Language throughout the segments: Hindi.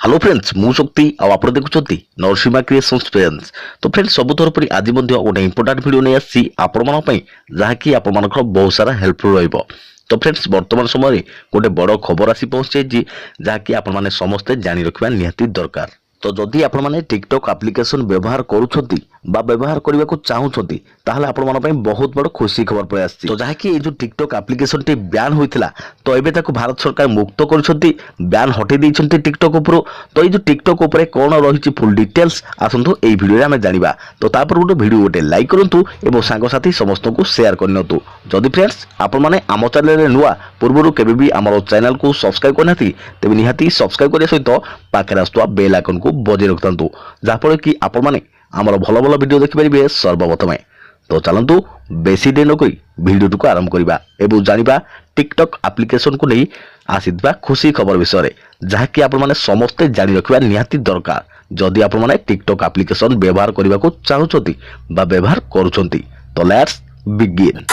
हेलो फ्रेंड्स मु शक्ति आप देखुं नरसिम्हा क्रिएशंस फ्रेंड्स। तो फ्रेंड्स सबुथर पर आज गोटे इंपोर्टाट वीडियो नहीं आसी आपण जहाँकि आपण बहुत सारा हेल्पफुल रहिबो। तो फ्रेंड्स वर्तमान समय गोटे बड़ खबर आसी पहुंची जहाँकि आपण समस्ते जानी रखिबा निहाती दरकार। तो जदि आपण माने टिकटॉक एप्लिकेशन व्यवहार करूछंती बा व्यवहार करबा को चाहूछंती ताहले आपण मन पई बहुत बड़ खुशी खबर पय आछि। तो जहाँकि ए जो टिकटॉक एप्लिकेशन टी बैन होइथिला तो एबे ताको भारत सरकार मुक्त करूछंती, बैन हटे दैछंती टिकटॉक ऊपर। तो ए जो टिकटॉक ऊपर कोन रहिछि फुल डिटेल्स आसंतु एई वीडियो रे हम जानिबा। तो तापर गोटे वीडियो गोटे लाइक करंतु एवं सांग साथी समस्त को शेयर करनतु। जदि फ्रेंड्स आपण माने आम चैनल रे नुआ पूर्वरु केबे भी हमर चैनल को सब्सक्राइब करनाथि तेबे निहाती सब्सक्राइब करिया सहित पाखरे आस्तुवा बेल आइकन को बजे रखतंतु जाफल कि आपण माने आमर भल भल वीडियो देखि परिबे सर्वप्रथमे। तो चलंतु बेसी दिन नकरी वीडियो को आरंभ करिबा एवं जानिबा टिकटॉक एप्लिकेशन को नहीं आसीबा खुशी खबर विषय रे जहाँकि आपण माने समस्ते जानि रखिबा निहाती दरकार। जदि आपण माने टिकटॉक एप्लिकेशन व्यवहार करबा को चाहुछंती बा व्यवहार करूछंती तो लेट्स बिगिन।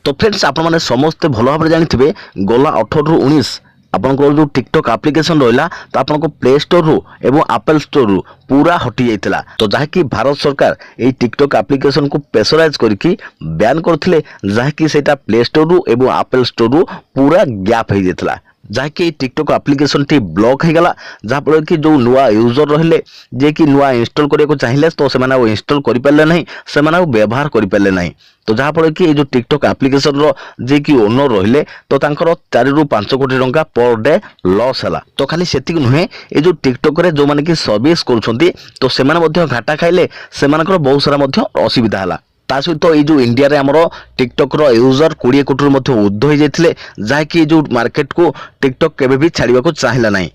तो फ्रेंड्स आपण माने समस्ते भल भाव जानिथिबे गला 18 रु 19 आपनकर जो टिकटॉक एप्लिकेशन रहिला तो आपनको प्ले स्टोर रु एवं एप्पल स्टोर रु पूरा हटि जाइतिला। तो जहाँकि भारत सरकार ए टिकटॉक एप्लिकेशन को प्रेशराइज करके बैन करथिले जहाँकि सेटा प्ले स्टोर रु एवं एप्पल स्टोर रु पूरा गैप हो जाइतिला जहाँकि टिकटॉक एप्लिकेशन टी ब्लॉक हो गला। जहाँफल कि जो नुआ यूजर रहिले जे कि नुआ इंस्टॉल करने को चाहिए तो से इंस्टॉल कर पारे ना से व्यवहार कर पारे ना। तो जहाँफल कि ये जो टिकटॉक एप्लिकेशन रो जे कि ओनर रहिले तो तांकर 4 रु 5 कोटी टंका पर डे लॉस है। तो खाली सेतिक नुहे ये जो टिकटॉक रे जो माने कि सर्विस करूछंती तो से घाटा खाइले से बहुत सारा असुविधा है। ता सहित ये जो इंडिया रे हमरो टिकटॉक रो यूजर 20 कोटी ऊर्ध्व हो जाइथिले जहाँकि जो मार्केट को टिकटॉक केबे भी छाड़िबा को चाहिला नाही।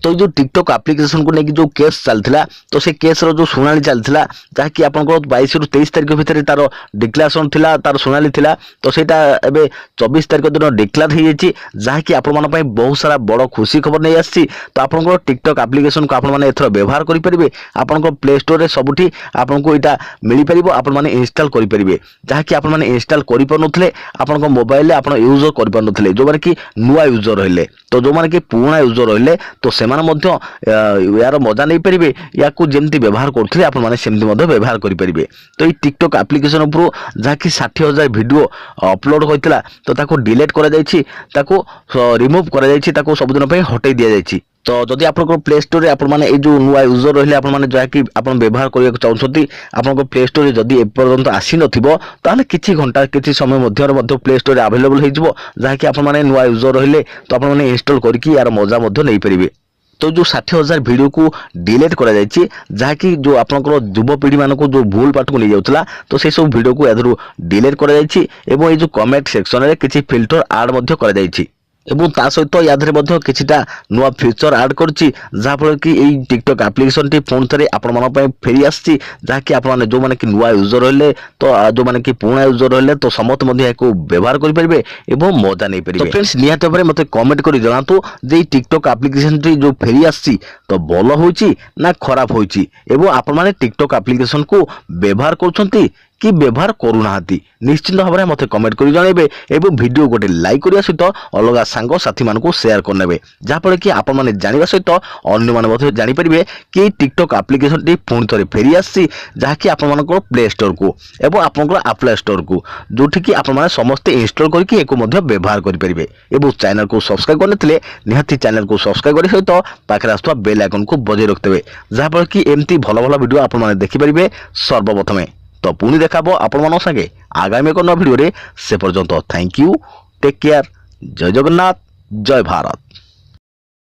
तो जो टिकटॉक एप्लिकेशन को लेकिन जो केस चलता तो से केस रो जो सुनाली चलता जहाँकि आप 22 रु 23 तारिख भितर तार डिक्लेरेशन थिला तार सुनाली थिला तो सेटा एबे 24 तारिख दिन डिक्लेयर हो जाइए जहाँकि आपण मन पई बहुत सारा बड़ खुशी खबर नहीं आसी। तो आपन टिकटॉक एप्लिकेशन को आपण माने एथरो व्यवहार करि परिबे आपन प्ले स्टोर रे सबुठी आपन को एटा मिली परिबो आपण माने इंस्टॉल करि परिबे जहाँकि आपण माने इंस्टॉल करि परनथले आपन को मोबाइल रे आपण यूज करि परनथले जो माने कि नुवा यूजर रहिले। तो जो माने कि पुराना यूजर रहिले तो यार मजा नहीं पारे या जमी व्यवहार करते आप व्यवहार करेंगे। तो ये टिकटॉक एप्लिकेशन उपर जहाँकि 60,000 वीडियो अपलोड होता तो ताको डिलीट कर रिमूव कर सबुदिन हटई दि जाए। तो जदि आप प्ले स्टोर रे आपण माने जो नुआ यूजर रहिले आपण माने जहाँकि आपण व्यवहार करने को चाहते आपन प्ले स्टोर रे जदि एपर्यंत आसी नथिबो ताले किछि घंटा किछि समय मध्य प्ले स्टोर रे अवेलेबल हो जिवो जहाँकि आपण माने नुआ यूजर रहिले तो आपण माने इंस्टॉल करके यार मजा नहीं पारे। तो जो 60,000 वीडियो को डिलीट करा जायछि जहाँकि जो आपनकर युवपीढ़ी मान को जो भूल पाठ को नहीं जाउतला तो से सब वीडियो को यादरू डिलीट करा जायछि एवं ये जो कमेंट सेक्शन रे किछि फिल्टर ऐड मध्य करा जायछि एवं ता सहित यादरे मध्य किछिटा नुआ फीचर ऐड करछि जाफल कि एई टिकटॉक एप्लिकेशन टी फोन थरे आपण मन पय फेरी आछि जहाँकि आपण माने जो माने कि नुआ यूजर रहले तो जो माने कि पुराना यूजर रहले तो समस्त मध्य एको व्यवहार करि परिबे एवं मजा नै परिबे। तो फ्रेंड्स निहात भाबरे मते कमेंट करि जणातु जे टिकटॉक एप्लिकेशन टी जो फेरी आछि तो भलो होइछि ना खराब होइछि एवं आपण माने टिकटॉक एप्लिकेशन को व्यवहार करछंती कि व्यवहार करूना निश्चिंत भाव में मत कमेंट कर जनइबे एवं वीडियो गोटे लाइक करने सहित अलग सांग साथी मान को शेयर करने जहाँफल कि आप जाना सहित अन्य मैंने जानीपर कि टिकटॉक एप्लिकेशन टी पुणी थे फेरी आसी जहाँकि आप प्ले स्टोर को एवं आपंकर एप्पल स्टोर को जोटि कि आप समस्ते इंस्टॉल करके व्यवहार करेंगे एवं चैनल को सब्सक्राइब करने निहाती चैनल को सब्सक्राइब करने सहित पाखे आसुवा बेल आइकन को बजाय रखते जहाँफल कि एमती भल भल वीडियो आप देखिपारे सर्वप्रथमे। तो पुणी देखाबो आपण मानो संगे आगामी एक नया वीडियो रे से पर्यंत थैंक यू टेक केयर जय जगन्नाथ जय भारत।